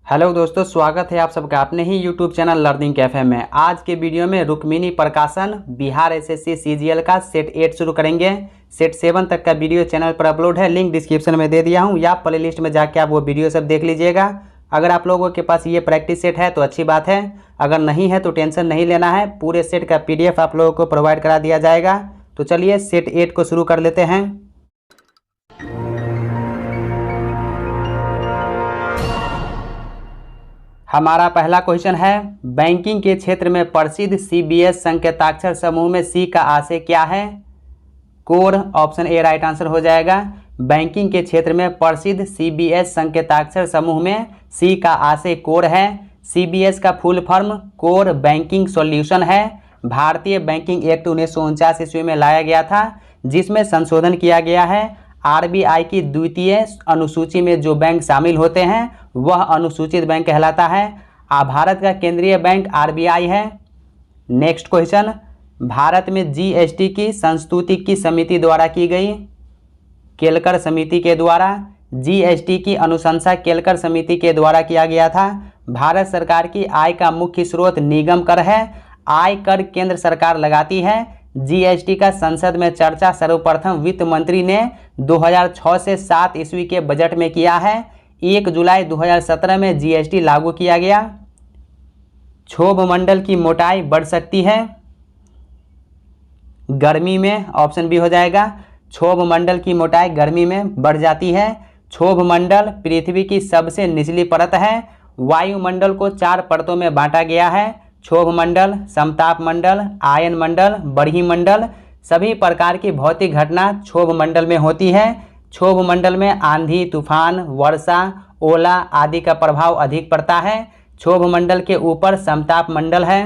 Hello दोस्तों, स्वागत है आप सबका अपने ही यूट्यूब चैनल लर्निंग कैफे में। आज के वीडियो में रुक्मिणी प्रकाशन बिहार एसएससी सीजीएल का सेट 8 शुरू करेंगे। सेट 7 तक का वीडियो चैनल पर अपलोड है, लिंक डिस्क्रिप्शन में दे दिया हूं, या प्ले लिस्ट में जाके आप वो वीडियो सब देख लीजिएगा। अगर आप लोगों के पास ये प्रैक्टिस सेट है तो अच्छी बात है, अगर नहीं है तो टेंशन नहीं लेना है, पूरे सेट का PDF आप लोगों को प्रोवाइड करा दिया जाएगा। तो चलिए सेट 8 को शुरू कर लेते हैं। हमारा पहला क्वेश्चन है, बैंकिंग के क्षेत्र में प्रसिद्ध CBS संकेताक्षर समूह में C का आशय क्या है? Core. Option A right answer हो जाएगा। बैंकिंग के क्षेत्र में प्रसिद्ध CBS संकेताक्षर समूह में C का आशय कोर है। CBS का full form core banking solution है। भारतीय बैंकिंग एक्ट 1949 ईस्वी में लाया गया था, जिसमें संशोधन किया गया है। RBI की द्वितीय अनुसूची में जो बैंक शामिल होते हैं वह अनुसूचित बैंक कहलाता है। भारत का केंद्रीय बैंक RBI है। नेक्स्ट क्वेश्चन, भारत में GST की संस्तुति की समिति द्वारा की गई? केलकर समिति के द्वारा। GST की अनुशंसा केलकर समिति के द्वारा किया गया था। भारत सरकार की आय का मुख्य स्रोत निगम कर है। आय कर केंद्र सरकार लगाती है। GST का संसद में चर्चा सर्वप्रथम वित्त मंत्री ने 2006 से 7 ईस्वी के बजट में किया है। 1 जुलाई 2017 में GST लागू किया गया। क्षोभ मंडल की मोटाई बढ़ सकती है गर्मी में। ऑप्शन बी हो जाएगा। क्षोभ मंडल की मोटाई गर्मी में बढ़ जाती है। क्षोभ मंडल पृथ्वी की सबसे निचली परत है। वायुमंडल को 4 परतों में बांटा गया है। क्षोभ मंडल, समताप मंडल, आयन मंडल, बरही मंडल। सभी प्रकार की भौतिक घटना क्षोभ मंडल में होती है। क्षोभ मंडल में आंधी, तूफान, वर्षा, ओला आदि का प्रभाव अधिक पड़ता है। क्षोभ मंडल के ऊपर समताप मंडल है।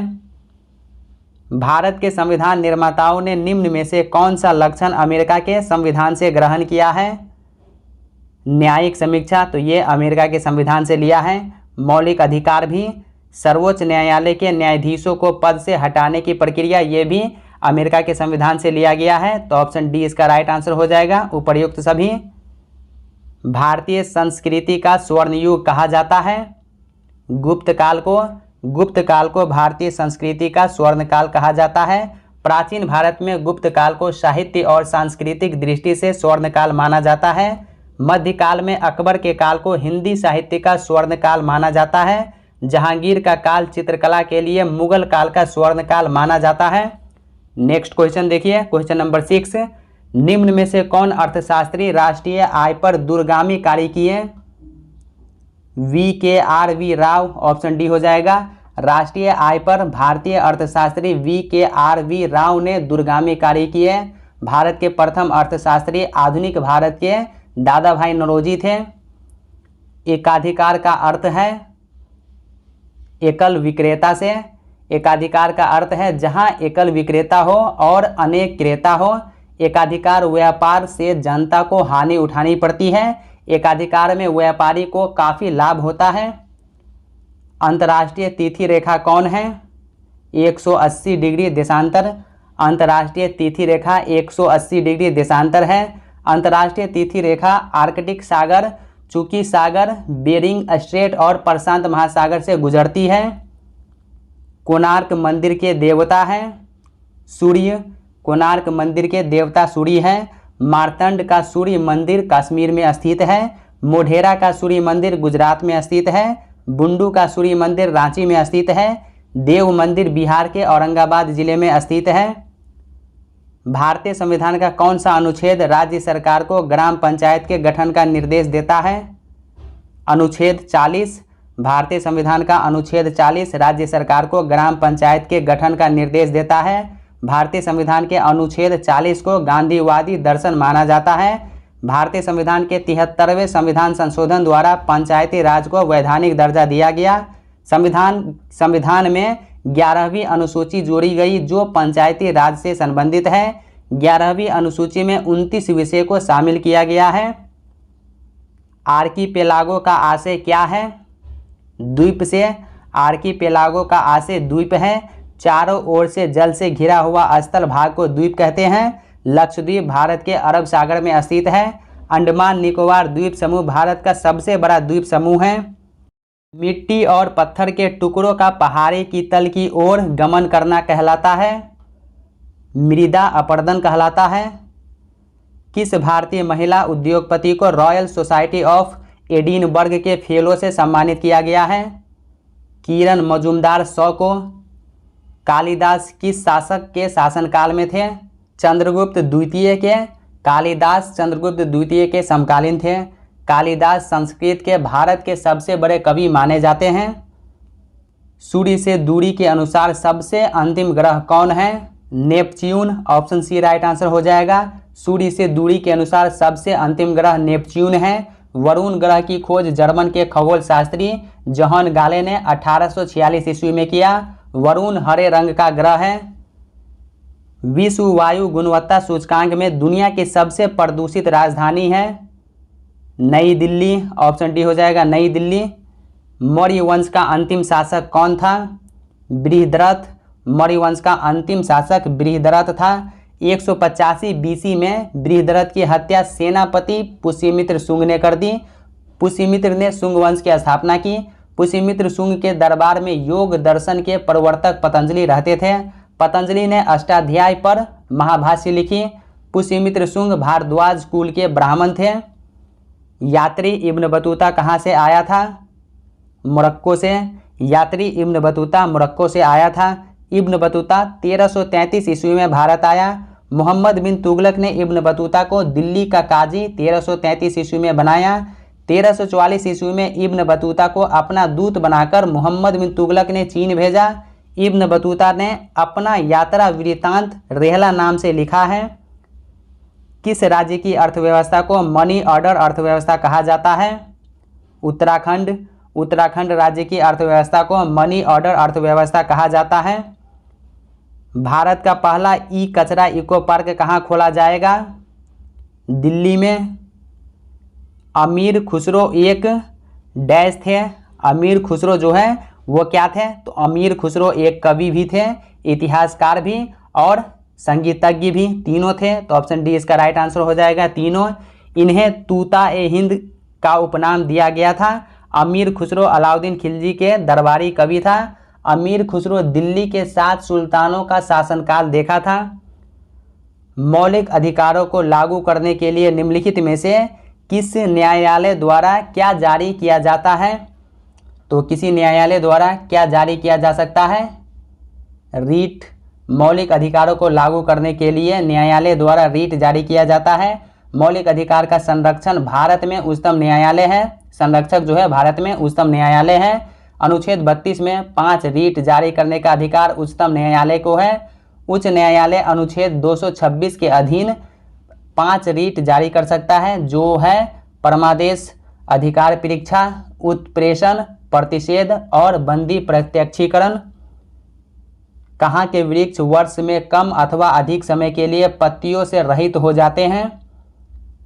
भारत के संविधान निर्माताओं ने निम्न में से कौन सा लक्षण अमेरिका के संविधान से ग्रहण किया है? न्यायिक समीक्षा, तो ये अमेरिका के संविधान से लिया है। मौलिक अधिकार भी। सर्वोच्च न्यायालय के न्यायाधीशों को पद से हटाने की प्रक्रिया, ये भी अमेरिका के संविधान से लिया गया है। तो ऑप्शन डी इसका राइट आंसर हो जाएगा, उपर्युक्त सभी। भारतीय संस्कृति का स्वर्ण युग कहा जाता है? गुप्त काल को भारतीय संस्कृति का स्वर्ण काल कहा जाता है। प्राचीन भारत में गुप्त काल को साहित्य और सांस्कृतिक दृष्टि से स्वर्ण काल माना जाता है। मध्यकाल में अकबर के काल को हिंदी साहित्य का स्वर्ण काल माना जाता है। जहांगीर का काल चित्रकला के लिए मुगल काल का स्वर्ण काल माना जाता है। नेक्स्ट क्वेश्चन देखिए, क्वेश्चन नंबर 6, निम्न में से कौन अर्थशास्त्री राष्ट्रीय आय पर दूरगामी कार्य किए? VKR राव। ऑप्शन डी हो जाएगा। राष्ट्रीय आय पर भारतीय अर्थशास्त्री VKR राव ने दूरगामी कार्य किए। भारत के प्रथम अर्थशास्त्री आधुनिक भारत के दादा भाई नौरोजी थे। एकाधिकार का अर्थ है एकल विक्रेता से। एकाधिकार का अर्थ है जहां एकल विक्रेता हो और अनेक क्रेता हो। एकाधिकार व्यापार से जनता को हानि उठानी पड़ती है। एकाधिकार में व्यापारी को काफ़ी लाभ होता है। अंतर्राष्ट्रीय तिथि रेखा कौन है? 180 डिग्री देशांतर। अंतर्राष्ट्रीय तिथि रेखा 180 डिग्री देशांतर है। अंतर्राष्ट्रीय तिथि रेखा आर्कटिक सागर, चुकी सागर, बेरिंग स्ट्रेट और प्रशांत महासागर से गुजरती है। कोणार्क मंदिर के देवता हैं सूर्य। कोणार्क मंदिर के देवता सूर्य हैं। मार्तंड का सूर्य मंदिर कश्मीर में स्थित है। मोढेरा का सूर्य मंदिर गुजरात में स्थित है। बुंडू का सूर्य मंदिर रांची में स्थित है। देव मंदिर बिहार के औरंगाबाद जिले में स्थित है। भारतीय संविधान का कौन सा अनुच्छेद राज्य सरकार को ग्राम पंचायत के गठन का निर्देश देता है? अनुच्छेद 40। भारतीय संविधान का अनुच्छेद 40 राज्य सरकार को ग्राम पंचायत के गठन का निर्देश देता है। भारतीय संविधान के अनुच्छेद 40 को गांधीवादी दर्शन माना जाता है। भारतीय संविधान के 73वें संविधान संशोधन द्वारा पंचायती राज को वैधानिक दर्जा दिया गया। संविधान में 11वीं अनुसूची जोड़ी गई जो पंचायती राज से संबंधित है। 11वीं अनुसूची में 29 विषय को शामिल किया गया है। आर्कीपेलागो का आशय क्या है? द्वीप से। आर्कीपेलागो का आशय द्वीप है। चारों ओर से जल से घिरा हुआ स्थल भाग को द्वीप कहते हैं। लक्षद्वीप भारत के अरब सागर में स्थित है। अंडमान निकोबार द्वीप समूह भारत का सबसे बड़ा द्वीप समूह है। मिट्टी और पत्थर के टुकड़ों का पहाड़ी की तल की ओर गमन करना कहलाता है? मृदा अपरदन कहलाता है। किस भारतीय महिला उद्योगपति को रॉयल सोसाइटी ऑफ एडिनबर्ग के फेलो से सम्मानित किया गया है? किरण मजूमदार शॉ को। कालिदास किस शासक के शासनकाल में थे? चंद्रगुप्त द्वितीय के। कालिदास चंद्रगुप्त द्वितीय के समकालीन थे। कालिदास संस्कृत के भारत के सबसे बड़े कवि माने जाते हैं। सूर्य से दूरी के अनुसार सबसे अंतिम ग्रह कौन है? Neptune. Option C right answer हो जाएगा। सूर्य से दूरी के अनुसार सबसे अंतिम ग्रह नेपच्यून है। वरुण ग्रह की खोज जर्मन के खगोल शास्त्री जॉन गाले ने 1846 ईस्वी में किया। वरुण हरे रंग का ग्रह है। विश्व वायु गुणवत्ता सूचकांक में दुनिया की सबसे प्रदूषित राजधानी है? नई दिल्ली। ऑप्शन डी हो जाएगा नई दिल्ली। मौर्य वंश का अंतिम शासक कौन था? बृहद्रथ। मौर्य वंश का अंतिम शासक बृहद्रथ था। 185 बीसी में बृहद्रथ की हत्या सेनापति पुष्यमित्र शुंग ने कर दी। पुष्यमित्र ने शुंग वंश की स्थापना की। पुष्यमित्र शुंग के दरबार में योग दर्शन के प्रवर्तक पतंजलि रहते थे। पतंजलि ने अष्टाध्यायी पर महाभाष्य लिखी। पुष्यमित्र शुंग भारद्वाज कुल के ब्राह्मण थे। यात्री इब्न बतूता कहाँ से आया था? मोरक्को से। यात्री इब्न बतूता मोरक्को से आया था। इब्न बतूता 1333 ईस्वी में भारत आया। मोहम्मद बिन तुगलक ने इब्न बतूता को दिल्ली का काजी 1333 ईस्वी में बनाया। 1344 ईस्वी में इब्न बतूता को अपना दूत बनाकर मोहम्मद बिन तुगलक ने चीन भेजा। इब्न बतूता ने अपना यात्रा वृत्तांत रेहला नाम से लिखा है। किस राज्य की अर्थव्यवस्था को मनी ऑर्डर अर्थव्यवस्था कहा जाता है? उत्तराखंड। उत्तराखंड राज्य की अर्थव्यवस्था को मनी ऑर्डर अर्थव्यवस्था कहा जाता है। भारत का पहला ई कचरा इको पार्क कहाँ खोला जाएगा? दिल्ली में। अमीर खुसरो एक डैश थे। अमीर खुसरो जो है वो क्या थे? तो अमीर खुसरो एक कवि भी थे, इतिहासकार भी और संगीतज्ञ भी, तीनों थे। तो ऑप्शन डी इसका राइट आंसर हो जाएगा तीनों। इन्हें तूता ए हिंद का उपनाम दिया गया था। अमीर खुसरो अलाउद्दीन खिलजी के दरबारी कवि था। अमीर खुसरो दिल्ली के 7 सुल्तानों का शासनकाल देखा था। मौलिक अधिकारों को लागू करने के लिए निम्नलिखित में से किस न्यायालय द्वारा क्या जारी किया जाता है? तो किसी न्यायालय द्वारा क्या जारी किया जा सकता है? रीट। मौलिक अधिकारों को लागू करने के लिए न्यायालय द्वारा रीट जारी किया जाता है। मौलिक अधिकार का संरक्षण भारत में उच्चतम न्यायालय है। संरक्षक जो है भारत में उच्चतम न्यायालय है। अनुच्छेद 32 में 5 रीट जारी करने का अधिकार उच्चतम न्यायालय को है। उच्च न्यायालय अनुच्छेद 226 के अधीन 5 रीट जारी कर सकता है, जो है परमादेश, अधिकार परीक्षा, उत्प्रेषण, प्रतिषेध और बंदी प्रत्यक्षीकरण। कहाँ के वृक्ष वर्ष में कम अथवा अधिक समय के लिए पत्तियों से रहित हो जाते हैं?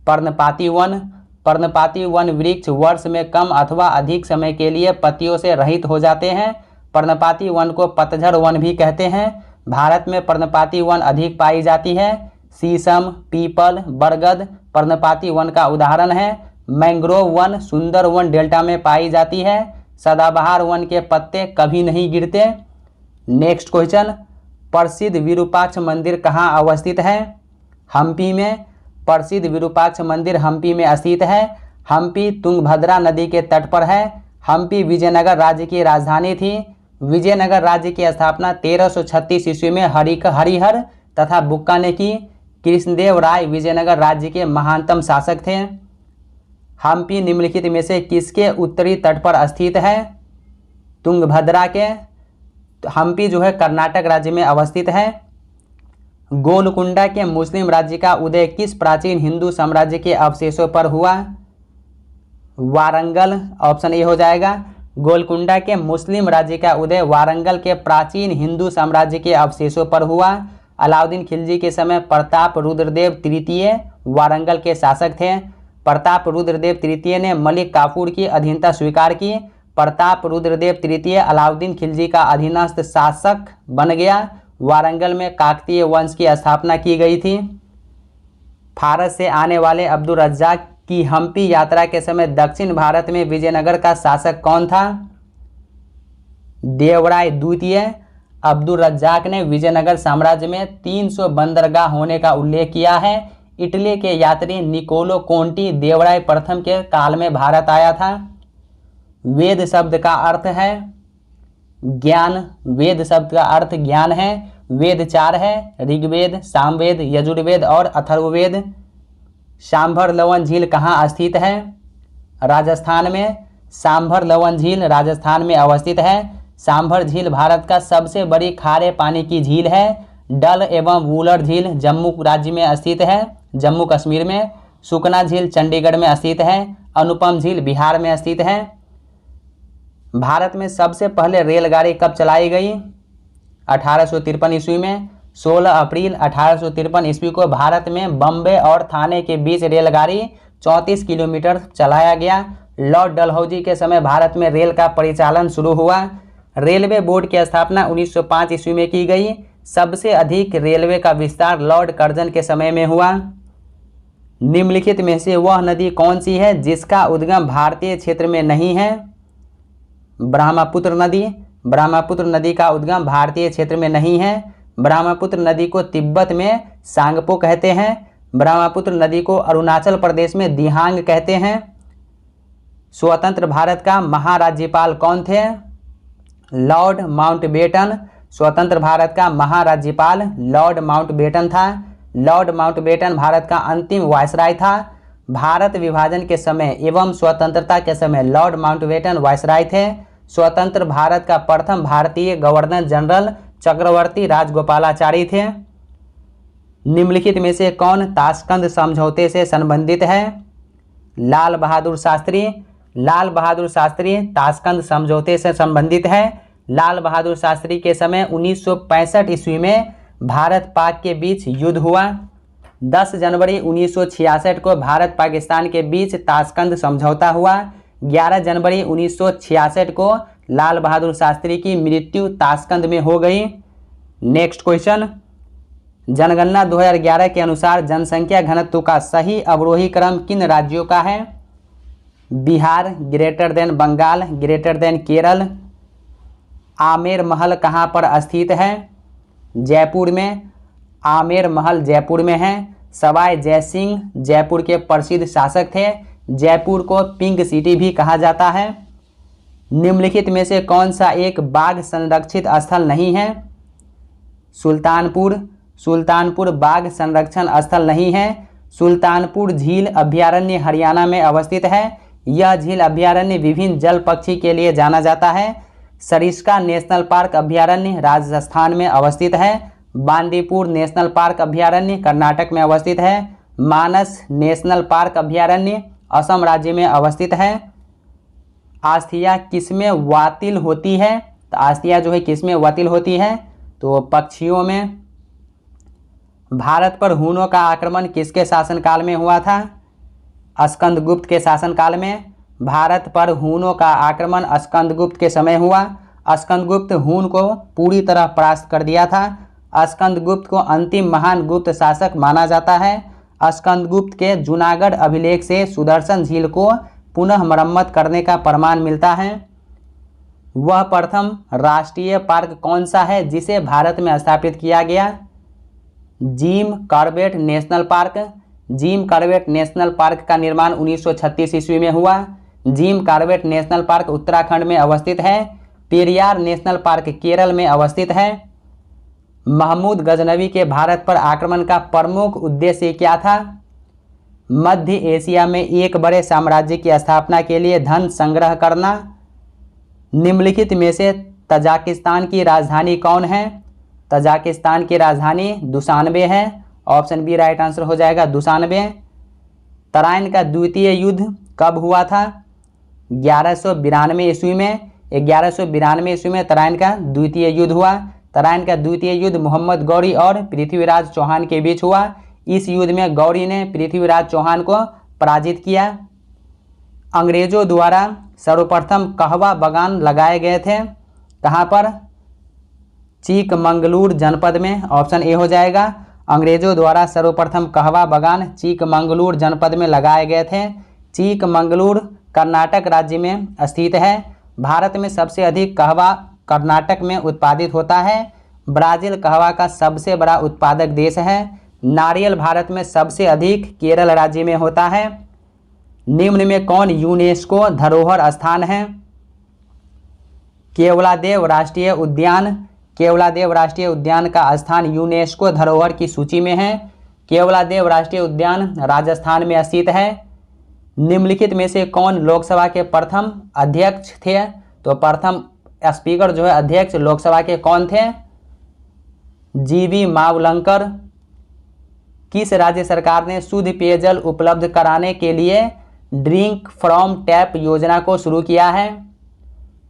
पर्णपाती वन। पर्णपाती वन वृक्ष वर्ष में कम अथवा अधिक समय के लिए पत्तियों से रहित हो जाते हैं। पर्णपाती वन को पतझड़ वन भी कहते हैं। भारत में पर्णपाती वन अधिक पाई जाती है। शीशम, पीपल, बरगद पर्णपाती वन का उदाहरण है। मैंग्रोव वन सुंदर वन डेल्टा में पाई जाती है। सदाबहार वन के पत्ते कभी नहीं गिरते। नेक्स्ट क्वेश्चन, प्रसिद्ध विरूपाक्ष मंदिर कहाँ अवस्थित है? हम्पी में। प्रसिद्ध विरूपाक्ष मंदिर हम्पी में स्थित है। हम्पी तुंगभद्रा नदी के तट पर है। हम्पी विजयनगर राज्य की राजधानी थी। विजयनगर राज्य की स्थापना 1336 ईस्वी में हरिहर तथा बुक्का ने की। कृष्णदेव राय विजयनगर राज्य के महानतम शासक थे। हम्पी निम्नलिखित में से किसके उत्तरी तट पर स्थित है? तुंगभद्रा के। हम्पी जो है कर्नाटक राज्य में अवस्थित है। गोलकुंडा के मुस्लिम राज्य का उदय किस प्राचीन हिंदू साम्राज्य के अवशेषों पर हुआ? वारंगल। ऑप्शन ए हो जाएगा। गोलकुंडा के मुस्लिम राज्य का उदय वारंगल के प्राचीन हिंदू साम्राज्य के अवशेषों पर हुआ। अलाउद्दीन खिलजी के समय प्रताप रुद्रदेव तृतीय वारंगल के शासक थे। प्रताप रुद्रदेव तृतीय ने मलिक काफूर की अधीनता स्वीकार की। प्रताप रुद्रदेव तृतीय अलाउद्दीन खिलजी का अधीनस्थ शासक बन गया। वारंगल में काकतीय वंश की स्थापना की गई थी। फारस से आने वाले अब्दुल रज्जाक की हम्पी यात्रा के समय दक्षिण भारत में विजयनगर का शासक कौन था? देवराय द्वितीय। अब्दुल रज्जाक ने विजयनगर साम्राज्य में 300 बंदरगाह होने का उल्लेख किया है। इटली के यात्री निकोलो कोंटी देवराय प्रथम के काल में भारत आया था। वेद शब्द का अर्थ है ज्ञान। वेद शब्द का अर्थ ज्ञान है। वेद 4 है, ऋग्वेद, सामवेद, यजुर्वेद और अथर्ववेद। सांभर लवन झील कहाँ स्थित है? राजस्थान में। सांभर लवन झील राजस्थान में अवस्थित है। सांभर झील भारत का सबसे बड़ी खारे पानी की झील है। डल एवं वुलर झील जम्मू राज्य में स्थित है, जम्मू कश्मीर में। सुकना झील चंडीगढ़ में स्थित है। अनुपम झील बिहार में स्थित है। भारत में सबसे पहले रेलगाड़ी कब चलाई गई? 1853 ईस्वी में। 16 अप्रैल 1853 ईस्वी को भारत में बम्बे और थाने के बीच रेलगाड़ी 34 किलोमीटर चलाया गया। लॉर्ड डलहौजी के समय भारत में रेल का परिचालन शुरू हुआ। रेलवे बोर्ड की स्थापना 1905 ईस्वी में की गई। सबसे अधिक रेलवे का विस्तार लॉर्ड कर्जन के समय में हुआ। निम्नलिखित में से वह नदी कौन सी है जिसका उद्गम भारतीय क्षेत्र में नहीं है? ब्रह्मपुत्र नदी। ब्रह्मपुत्र नदी का उद्गम भारतीय क्षेत्र में नहीं है। ब्रह्मपुत्र नदी को तिब्बत में सांगपो कहते हैं। ब्रह्मपुत्र नदी को अरुणाचल प्रदेश में दिहांग कहते हैं। स्वतंत्र भारत का महाराज्यपाल कौन थे? Lord Mountbatten. स्वतंत्र भारत का महाराज्यपाल लॉर्ड माउंटबेटन था। लॉर्ड माउंटबेटन भारत का अंतिम वायसराय था। भारत विभाजन के समय एवं स्वतंत्रता के समय लॉर्ड माउंटबेटन वायसराय थे। स्वतंत्र भारत का प्रथम भारतीय गवर्नर जनरल चक्रवर्ती राजगोपालाचारी थे। निम्नलिखित में से कौन ताशकंद समझौते से संबंधित है? लाल बहादुर शास्त्री। लाल बहादुर शास्त्री ताशकंद समझौते से संबंधित है। लाल बहादुर शास्त्री के समय 1965 ईस्वी में भारत पाक के बीच युद्ध हुआ। 10 जनवरी 1966 को भारत पाकिस्तान के बीच ताशकंद समझौता हुआ। 11 जनवरी 1966 को लाल बहादुर शास्त्री की मृत्यु ताशकंद में हो गई। नेक्स्ट क्वेश्चन, जनगणना 2011 के अनुसार जनसंख्या घनत्व का सही अवरोही क्रम किन राज्यों का है? Bihar greater than Bengal greater than Kerala. Amer Mahal कहाँ पर स्थित है? जयपुर में। आमेर महल जयपुर में है। सवाई जयसिंह जयपुर के प्रसिद्ध शासक थे। जयपुर को पिंक सिटी भी कहा जाता है। निम्नलिखित में से कौन सा एक बाघ संरक्षित स्थल नहीं है? सुल्तानपुर। सुल्तानपुर बाघ संरक्षण स्थल नहीं है। सुल्तानपुर झील अभयारण्य हरियाणा में अवस्थित है। यह झील अभयारण्य विभिन्न जल पक्षी के लिए जाना जाता है। सरिस्का नेशनल पार्क अभयारण्य राजस्थान में अवस्थित है। बांदीपुर नेशनल पार्क अभयारण्य कर्नाटक में अवस्थित है। मानस नेशनल पार्क अभयारण्य असम राज्य में अवस्थित है। आस्थिया किसमें वातिल होती है? तो आस्थिया जो है किसमें वातिल होती है? तो पक्षियों में। भारत पर हुनों का आक्रमण किसके शासनकाल में हुआ था? स्कंदगुप्त के शासनकाल में। भारत पर हुनों का आक्रमण स्कंदगुप्त के समय हुआ। स्कंदगुप्त हुन को पूरी तरह परास्त कर दिया था। स्कंदगुप्त को अंतिम महान गुप्त शासक माना जाता है। स्कंदगुप्त के जूनागढ़ अभिलेख से सुदर्शन झील को पुनः मरम्मत करने का प्रमाण मिलता है। वह प्रथम राष्ट्रीय पार्क कौन सा है जिसे भारत में स्थापित किया गया? Jim Corbett national park. Jim Corbett national park का निर्माण 1936 ईस्वी में हुआ। Jim Corbett national park Uttarakhand में अवस्थित है। पेरियार नेशनल पार्क केरल में अवस्थित है। महमूद गजनवी के भारत पर आक्रमण का प्रमुख उद्देश्य क्या था? मध्य एशिया में एक बड़े साम्राज्य की स्थापना के लिए धन संग्रह करना। निम्नलिखित में से तजाकिस्तान की राजधानी कौन है? तजाकिस्तान की राजधानी दुशानबे है। ऑप्शन बी राइट आंसर हो जाएगा, दुशानबे। तराइन का द्वितीय युद्ध कब हुआ था? 1192 ईस्वी में। 1192 ईस्वी में तराइन का द्वितीय युद्ध हुआ। तराइन का द्वितीय युद्ध मोहम्मद गौरी और पृथ्वीराज चौहान के बीच हुआ। इस युद्ध में गौरी ने पृथ्वीराज चौहान को पराजित किया। अंग्रेजों द्वारा सर्वप्रथम कहवा बागान लगाए गए थे, कहाँ पर? चिकमंगलूर जनपद में। ऑप्शन ए हो जाएगा। अंग्रेजों द्वारा सर्वप्रथम कहवा बागान चिकमंगलूर जनपद में लगाए गए थे। चिकमंगलूर कर्नाटक राज्य में स्थित है। भारत में सबसे अधिक कहवा कर्नाटक में उत्पादित होता है। ब्राज़ील कहवा का सबसे बड़ा उत्पादक देश है। नारियल भारत में सबसे अधिक केरल राज्य में होता है। निम्न में कौन यूनेस्को धरोहर स्थान है? केवलादेव राष्ट्रीय उद्यान। केवलादेव राष्ट्रीय उद्यान का स्थान यूनेस्को धरोहर की सूची में है। केवलादेव राष्ट्रीय उद्यान राजस्थान में स्थित है। निम्नलिखित में से कौन लोकसभा के प्रथम अध्यक्ष थे? तो प्रथम स्पीकर जो है, अध्यक्ष लोकसभा के कौन थे? जीवी मावलंकर। किस राज्य सरकार ने शुद्ध पेयजल उपलब्ध कराने के लिए ड्रिंक फ्रॉम टैप योजना को शुरू किया है?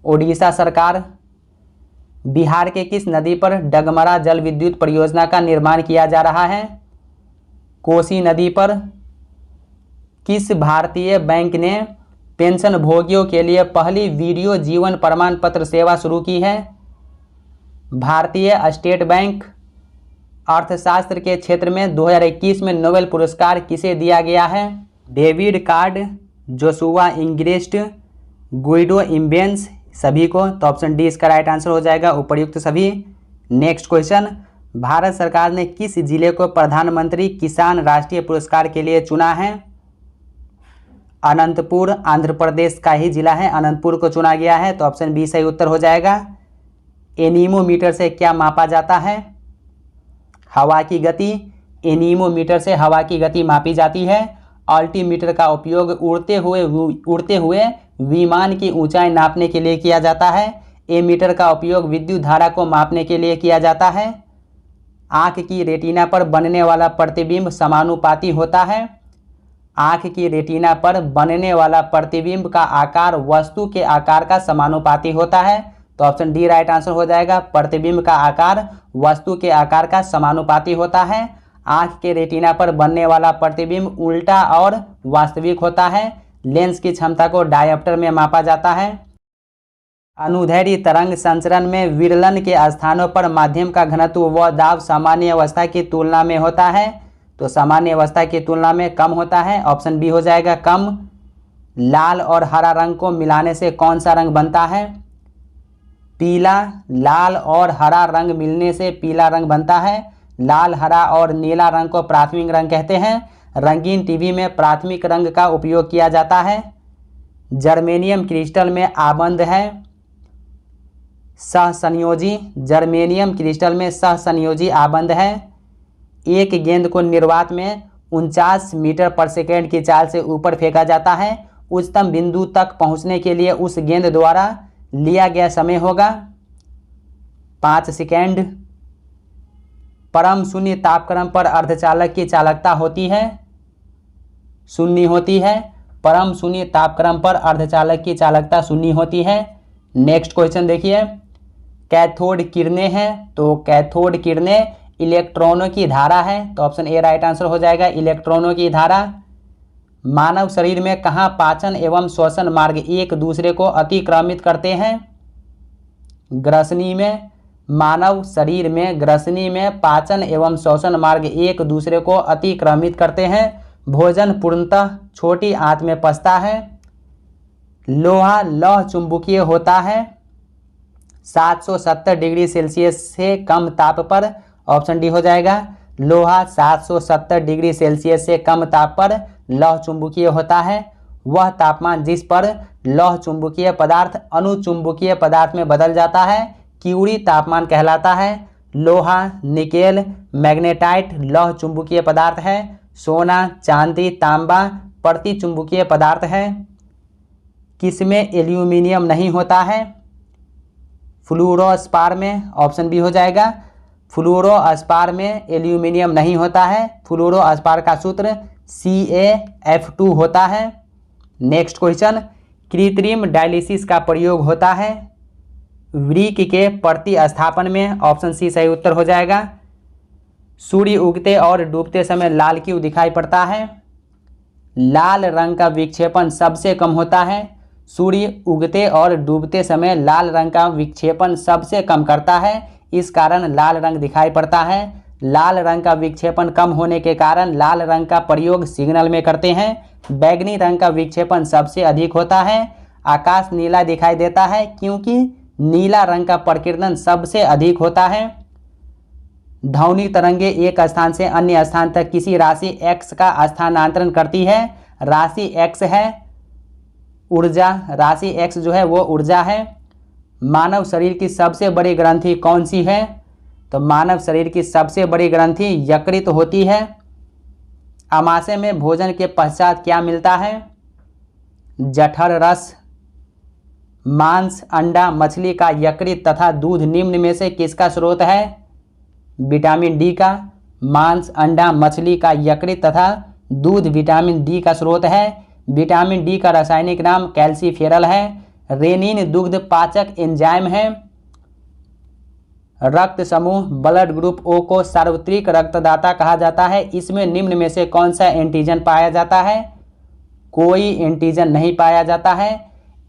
ओडिशा सरकार। बिहार के किस नदी पर डगमरा जल विद्युत परियोजना का निर्माण किया जा रहा है? कोसी नदी पर। किस भारतीय बैंक ने पेंशन भोगियों के लिए पहली वीडियो जीवन प्रमाण पत्र सेवा शुरू की है? भारतीय स्टेट बैंक। अर्थशास्त्र के क्षेत्र में 2021 में नोबेल पुरस्कार किसे दिया गया है? David Card, Joshua Angrist, Guido Imbens, सभी को। तो ऑप्शन डी इसका राइट आंसर हो जाएगा, उपर्युक्त सभी। नेक्स्ट क्वेश्चन, भारत सरकार ने किस जिले को प्रधानमंत्री किसान राष्ट्रीय पुरस्कार के लिए चुना है? अनंतपुर, आंध्र प्रदेश का ही जिला है, अनंतपुर को चुना गया है। तो ऑप्शन बी सही उत्तर हो जाएगा। एनीमोमीटर से क्या मापा जाता है? हवा की गति। एनीमोमीटर से हवा की गति मापी जाती है। अल्टीमीटर का उपयोग उड़ते हुए विमान की ऊंचाई नापने के लिए किया जाता है। एमीटर का उपयोग विद्युत धारा को मापने के लिए किया जाता है। आँख की रेटिना पर बनने वाला प्रतिबिंब समानुपाती होता है। आँख की रेटिना पर बनने वाला प्रतिबिंब का आकार वस्तु के आकार का समानुपाती होता है। तो ऑप्शन डी राइट आंसर हो जाएगा। प्रतिबिंब का आकार वस्तु के आकार का समानुपाती होता है। आँख के रेटिना पर बनने वाला प्रतिबिंब उल्टा और वास्तविक होता है। लेंस की क्षमता को डायोप्टर में मापा जाता है। अनुदैर्ध्य तरंग संचरण में विरलन के स्थानों पर माध्यम का घनत्व व दाब सामान्य अवस्था की तुलना में होता है। तो सामान्य अवस्था की तुलना में कम होता है। ऑप्शन बी हो जाएगा, कम। लाल और हरा रंग को मिलाने से कौन सा रंग बनता है? पीला। लाल और हरा रंग मिलने से पीला रंग बनता है। लाल, हरा और नीला रंग को प्राथमिक रंग कहते हैं। रंगीन टीवी में प्राथमिक रंग का उपयोग किया जाता है। जर्मेनियम क्रिस्टल में आबंध है सहसंयोजी। जर्मेनियम क्रिस्टल में सहसंयोजी आबंध है। एक गेंद को निर्वात में 49 मीटर पर सेकेंड की चाल से ऊपर फेंका जाता है। उच्चतम बिंदु तक पहुंचने के लिए उस गेंद द्वारा लिया गया समय होगा 5 सेकेंड। परम शून्य तापक्रम पर अर्धचालक की चालकता होती है, शून्य होती है। परम शून्य तापक्रम पर अर्धचालक की चालकता शून्य होती है। नेक्स्ट क्वेश्चन देखिए, कैथोड किरणें हैं। तो कैथोड किरणें इलेक्ट्रॉनों की धारा है। तो ऑप्शन ए राइट आंसर हो जाएगा, इलेक्ट्रॉनों की धारा। मानव शरीर में कहाँ पाचन एवं श्वसन मार्ग एक दूसरे को अतिक्रमित करते हैं? ग्रसनी में। मानव शरीर में ग्रसनी में पाचन एवं श्वसन मार्ग एक दूसरे को अतिक्रमित करते हैं। भोजन पूर्णतः छोटी आंत में पचता है। लोहा लौह चुंबकीय होता है 770 डिग्री सेल्सियस से कम ताप पर। ऑप्शन डी हो जाएगा, लोहा 770 डिग्री सेल्सियस से कम ताप पर लौह चुंबकीय होता है। वह तापमान जिस पर लौह चुंबकीय पदार्थ अनुचुंबकीय पदार्थ में बदल जाता है क्यूरी तापमान कहलाता है। लोहा, निकेल, मैग्नेटाइट लौह चुंबकीय पदार्थ है। सोना, चांदी, तांबा प्रतिचुंबकीय पदार्थ है। किसमें एल्यूमिनियम नहीं होता है? फ्लूरोस्पार में। ऑप्शन बी हो जाएगा, फ्लूरोस्पार में एल्यूमिनियम नहीं होता है। फ्लूरोस्पार का सूत्र CaF2 होता है। नेक्स्ट क्वेश्चन, कृत्रिम डायलिसिस का प्रयोग होता है वृक्क के प्रतिस्थापन में। ऑप्शन सी सही उत्तर हो जाएगा। सूर्य उगते और डूबते समय लाल क्यों दिखाई पड़ता है? लाल रंग का विक्षेपण सबसे कम होता है। सूर्य उगते और डूबते समय लाल रंग का विक्षेपण सबसे कम करता है, इस कारण लाल रंग दिखाई पड़ता है। लाल रंग का विक्षेपण कम होने के कारण लाल रंग का प्रयोग सिग्नल में करते हैं। बैगनी रंग का विक्षेपण सबसे अधिक होता है। आकाश नीला दिखाई देता है क्योंकि नीला रंग का प्रकीर्णन सबसे अधिक होता है। ध्वनि तरंगे एक स्थान से अन्य स्थान तक किसी राशि x का स्थानांतरण करती है। राशि x है ऊर्जा, राशि x जो है वो ऊर्जा है। मानव शरीर की सबसे बड़ी ग्रंथि कौन सी है? तो मानव शरीर की सबसे बड़ी ग्रंथि यकृत होती है। अमाशय में भोजन के पश्चात क्या मिलता है? जठर रस। मांस, अंडा, मछली का यकृत तथा दूध निम्न में से किसका स्रोत है? विटामिन डी का। मांस, अंडा, मछली का यकृत तथा दूध विटामिन डी का स्रोत है। विटामिन डी का रासायनिक नाम कैल्सीफेरल है। रेनिन दुग्ध पाचक एंजाइम है। रक्त समूह ब्लड ग्रुप ओ को सार्वत्रिक रक्तदाता कहा जाता है। इसमें निम्न में से कौन सा एंटीजन पाया जाता है? कोई एंटीजन नहीं पाया जाता है।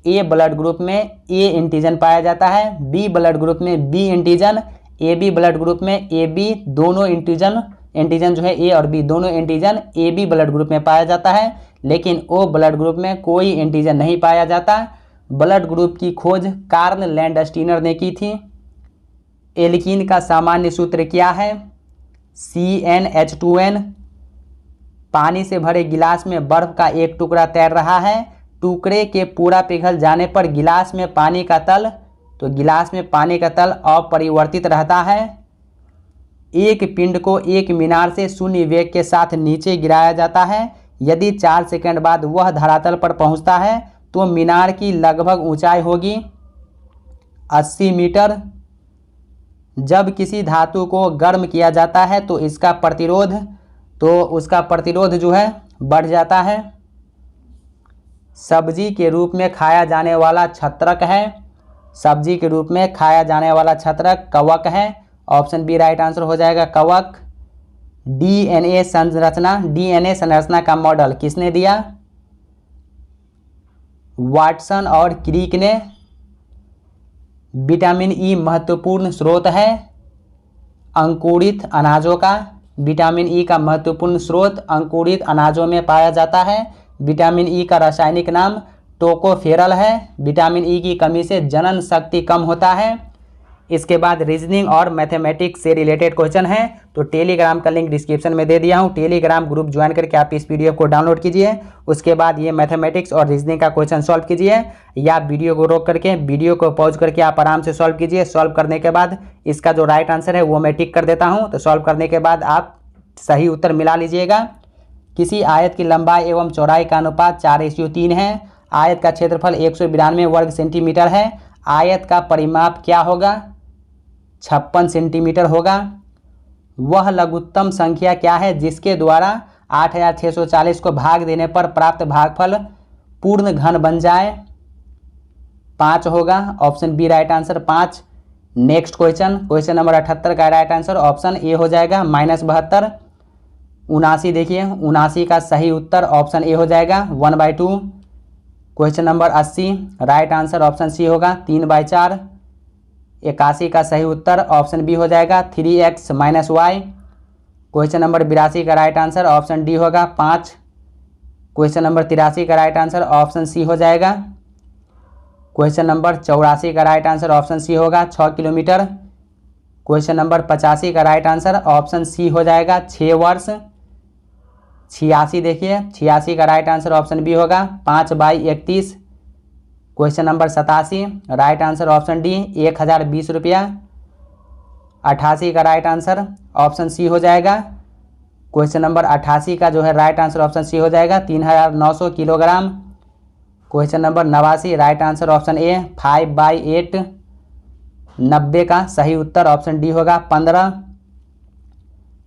ए ब्लड ग्रुप में ए एंटीजन पाया जाता है, बी ब्लड ग्रुप में B antigen, A B blood group में ए बी, दोनों एंटीजन जो है ए और बी दोनों antigen A B blood group में पाया जाता है। लेकिन ओ ब्लड ग्रुप में कोई एंटीजन नहीं पाया जाता। ब्लड ग्रुप की खोज कार्ल लैंडस्टीनर ने की थी। एल्कीन का सामान्य सूत्र क्या है? CnH2n। पानी से भरे गिलास में बर्फ का एक टुकड़ा तैर रहा है। टुकड़े के पूरा पिघल जाने पर गिलास में पानी का तल, तो गिलास में पानी का तल अपरिवर्तित रहता है। एक पिंड को एक मीनार से शून्य वेग के साथ नीचे गिराया जाता है। यदि 4 सेकंड बाद वह धरातल पर पहुंचता है तो मीनार की लगभग ऊंचाई होगी 80 मीटर। जब किसी धातु को गर्म किया जाता है तो उसका प्रतिरोध जो है बढ़ जाता है। सब्जी के रूप में खाया जाने वाला छत्रक है। सब्जी के रूप में खाया जाने वाला छत्रक कवक है। ऑप्शन बी राइट आंसर हो जाएगा, कवक। डीएनए संरचना का मॉडल किसने दिया? वाटसन और क्रिक ने। विटामिन ई महत्वपूर्ण स्रोत है अंकुरित अनाजों का। विटामिन ई का महत्वपूर्ण स्रोत अंकुरित अनाजों में पाया जाता है। विटामिन ई का रासायनिक नाम टोकोफेरल है। विटामिन ई की कमी से जनन शक्ति कम होता है। इसके बाद रीजनिंग और मैथमेटिक्स से रिलेटेड क्वेश्चन है, तो टेलीग्राम का लिंक डिस्क्रिप्शन में दे दिया हूँ। टेलीग्राम ग्रुप ज्वाइन करके आप इस पीडीएफ को डाउनलोड कीजिए। उसके बाद ये मैथमेटिक्स और रीजनिंग का क्वेश्चन सॉल्व कीजिए, या वीडियो को रोक करके वीडियो को पॉज करके आप आराम से सॉल्व कीजिए। सॉल्व करने के बाद इसका जो राइट आंसर है वो मैं टिक कर देता हूँ। तो सॉल्व करने के बाद आप सही उत्तर मिला लीजिएगा। किसी आयत की लंबाई एवं चौड़ाई का अनुपात 4:3 है। आयत का क्षेत्रफल 192 वर्ग सेंटीमीटर है। आयत का परिमाप क्या होगा? 56 सेंटीमीटर होगा। वह लघुत्तम संख्या क्या है जिसके द्वारा 8640 को भाग देने पर प्राप्त भागफल पूर्ण घन बन जाए? 5 होगा। Option B right answer 5। Next question number 78 का राइट आंसर ऑप्शन ए हो जाएगा -72। 79 देखिए, 79 का सही उत्तर ऑप्शन ए हो जाएगा 1/2। Question number 80 right answer option C होगा 3/4। 81 का सही उत्तर ऑप्शन बी हो जाएगा 3x - y। क्वेश्चन नंबर 82 का राइट आंसर ऑप्शन डी होगा 5। क्वेश्चन नंबर 83 का राइट आंसर ऑप्शन सी हो जाएगा। क्वेश्चन नंबर 84 का राइट आंसर ऑप्शन सी होगा 6 किलोमीटर। क्वेश्चन नंबर 85 का राइट आंसर ऑप्शन सी हो जाएगा 6 वर्ष। 86 देखिए, 86 का राइट आंसर ऑप्शन बी होगा 5/31। Question number 87 right answer option D 1020 रुपया। 88 का राइट आंसर ऑप्शन सी हो जाएगा। क्वेश्चन नंबर 88 का जो है राइट आंसर ऑप्शन सी हो जाएगा 3900 kilogram. Question number 89 right answer option ए 5/8। 90 का सही उत्तर ऑप्शन डी होगा 15।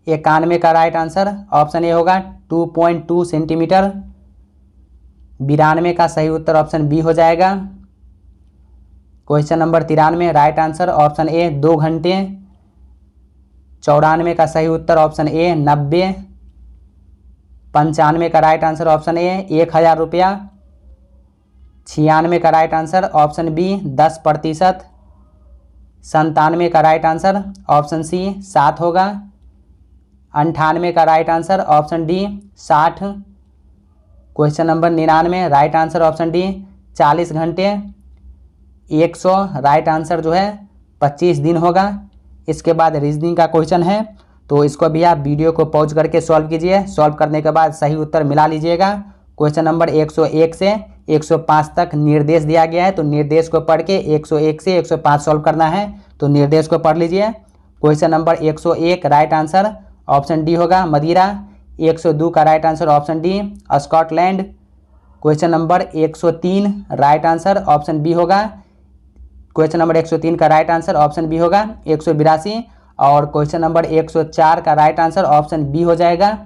91 का राइट आंसर ऑप्शन ए होगा 2.2 सेंटीमीटर। 92 का सही उत्तर ऑप्शन बी हो जाएगा। Question number 93 right answer option ए 2 घंटे। 94 का सही उत्तर ऑप्शन ए 90। 95 का राइट आंसर ऑप्शन ए 1000 रुपया। 96 का राइट आंसर ऑप्शन बी 10%। 97 का राइट आंसर ऑप्शन सी 7 होगा। 98 का right answer option D 60। Question number 99 right answer option D 40 घंटे। 100, राइट आंसर जो है 25 दिन होगा। इसके बाद रीजनिंग का क्वेश्चन है, तो इसको भी आप वीडियो को पॉज करके सॉल्व कीजिए। सॉल्व करने के बाद सही उत्तर मिला लीजिएगा। क्वेश्चन नंबर 101 से 105 तक निर्देश दिया गया है, तो निर्देश को पढ़ के 101 से 105 सॉल्व करना है, तो निर्देश को पढ़ लीजिए। Question number 101 right answer option D होगा मदिरा। 102 का right answer option D Scotland. Question number 103 right answer option B होगा। क्वेश्चन नंबर 103 का राइट आंसर ऑप्शन बी होगा 182। और क्वेश्चन नंबर 104 का राइट आंसर ऑप्शन बी हो जाएगा।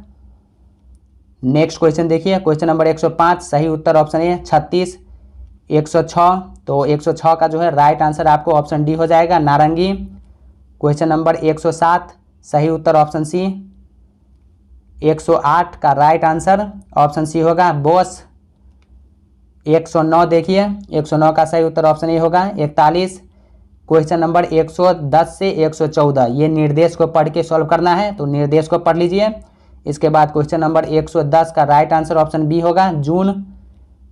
नेक्स्ट क्वेश्चन देखिए, क्वेश्चन नंबर 105 सही उत्तर ऑप्शन ए 36। 106, तो 106 का जो है राइट आंसर आपको ऑप्शन डी हो जाएगा नारंगी। क्वेश्चन नंबर 107 सही उत्तर ऑप्शन सी। 108 का राइट आंसर ऑप्शन सी होगा बॉस। 109 देखिए, 109 का सही उत्तर ऑप्शन ए होगा 41। क्वेश्चन नंबर 110 से 114 ये निर्देश को पढ़ के सॉल्व करना है, तो निर्देश को पढ़ लीजिए। इसके बाद क्वेश्चन नंबर 110 का राइट आंसर ऑप्शन बी होगा जून।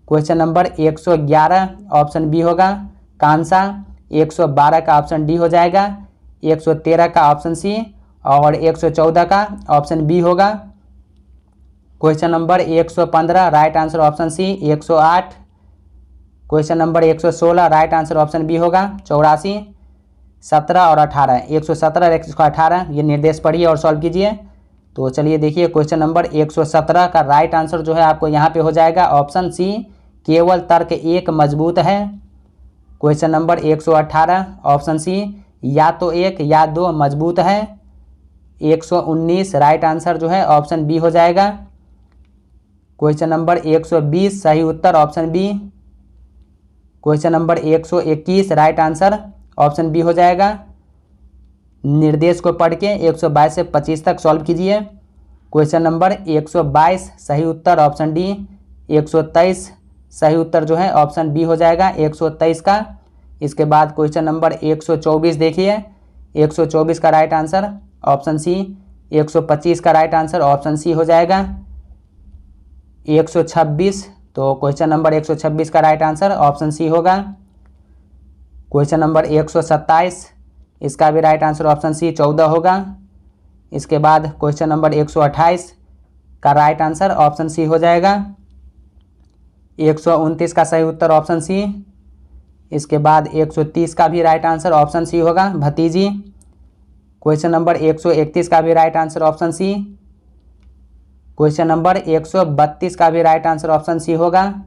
क्वेश्चन नंबर 111 ऑप्शन बी होगा कांसा। 112 का ऑप्शन डी हो जाएगा। 113 का ऑप्शन सी और 114 का ऑप्शन बी होगा। Question number 115 right answer option C. 108 question number 116 right answer option B होगा 84। 17 और 18, 117 और 118 ये निर्देश पढ़िए और सॉल्व कीजिए। तो चलिए देखिए, क्वेश्चन नंबर 117 का राइट आंसर जो है आपको यहाँ पे हो जाएगा ऑप्शन सी केवल तर्क एक मजबूत है। क्वेश्चन नंबर 118 ऑप्शन सी या तो एक या दो मजबूत है। 119 राइट आंसर जो है ऑप्शन बी हो जाएगा। क्वेश्चन नंबर 120 सही उत्तर option B. Question number 121 right answer option B हो जाएगा। निर्देश को पढ़ के 122 से 25 तक सॉल्व कीजिए। क्वेश्चन नंबर 122 सही उत्तर ऑप्शन डी। 123 सही उत्तर जो है ऑप्शन बी हो जाएगा 123 का। इसके बाद क्वेश्चन नंबर 124 देखिए, 124 का राइट आंसर ऑप्शन सी। 125 का राइट आंसर ऑप्शन सी हो जाएगा। 126, तो क्वेश्चन नंबर 126 का राइट आंसर ऑप्शन सी होगा। क्वेश्चन नंबर 127 इसका भी राइट आंसर ऑप्शन सी 14 होगा। इसके बाद क्वेश्चन नंबर 128 का राइट आंसर ऑप्शन सी हो जाएगा। 129 का सही उत्तर ऑप्शन सी। इसके बाद 130 का भी राइट आंसर ऑप्शन सी होगा भतीजी। क्वेश्चन नंबर 131 का भी right answer option C. Question number 132 का भी राइट आंसर ऑप्शन सी होगा।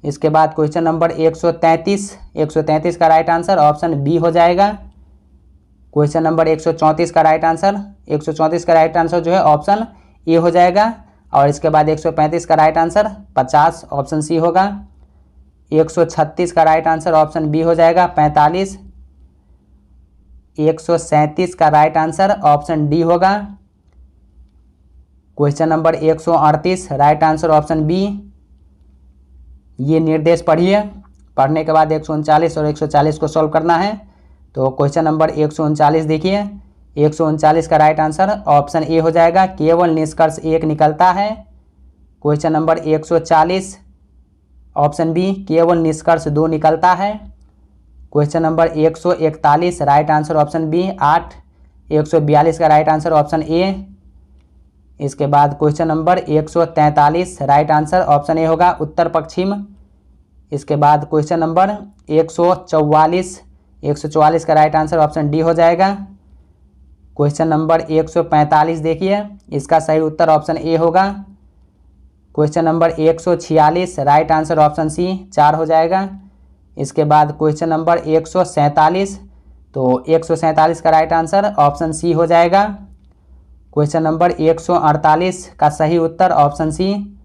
इसके बाद क्वेश्चन नंबर 133 का राइट आंसर ऑप्शन बी हो जाएगा। क्वेश्चन नंबर 134 का राइट आंसर 134 का राइट आंसर जो है ऑप्शन ए हो जाएगा। और इसके बाद 135 का राइट आंसर 50 ऑप्शन सी होगा। 136 का राइट आंसर ऑप्शन बी हो जाएगा 45। 137 का राइट आंसर ऑप्शन डी होगा। Question number 138 right answer option B. ये निर्देश पढ़िए, पढ़ने के बाद 139 और 140 को सॉल्व करना है। तो क्वेश्चन नंबर 139 देखिए, 139 का राइट आंसर ऑप्शन ए हो जाएगा केवल निष्कर्ष एक निकलता है। क्वेश्चन नंबर 140 ऑप्शन बी केवल निष्कर्ष दो निकलता है। Question number 141 right answer option B 8। 142 का राइट आंसर ऑप्शन ए। इसके बाद question number 143 right answer option A होगा उत्तर पश्चिम। इसके बाद क्वेश्चन नंबर 144 का राइट आंसर ऑप्शन डी हो जाएगा। क्वेश्चन नंबर 145 देखिए, इसका सही उत्तर ऑप्शन ए होगा। Question number 146 right answer option C 4 हो जाएगा। इसके बाद क्वेश्चन नंबर 147, तो 147 का राइट आंसर ऑप्शन सी हो जाएगा। क्वेश्चन नंबर 148 का सही उत्तर ऑप्शन सी।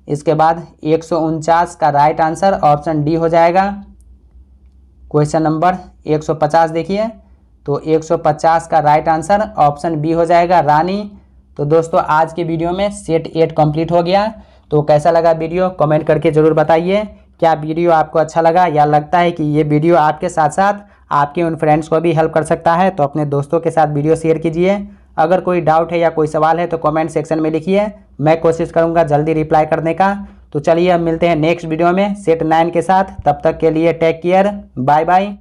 इसके बाद 149 का राइट आंसर ऑप्शन डी हो जाएगा। क्वेश्चन नंबर 150 देखिए, तो 150 का राइट आंसर ऑप्शन बी हो जाएगा रानी। तो दोस्तों आज की वीडियो में सेट 8 कंप्लीट हो गया। तो कैसा लगा वीडियो कमेंट करके ज़रूर बताइए। क्या वीडियो आपको अच्छा लगा या लगता है कि ये वीडियो आपके साथ साथ आपके उन फ्रेंड्स को भी हेल्प कर सकता है, तो अपने दोस्तों के साथ वीडियो शेयर कीजिए। अगर कोई डाउट है या कोई सवाल है तो कमेंट सेक्शन में लिखिए, मैं कोशिश करूँगा जल्दी रिप्लाई करने का। तो चलिए अब मिलते हैं नेक्स्ट वीडियो में सेट 9 के साथ। तब तक के लिए टेक केयर, बाय बाय।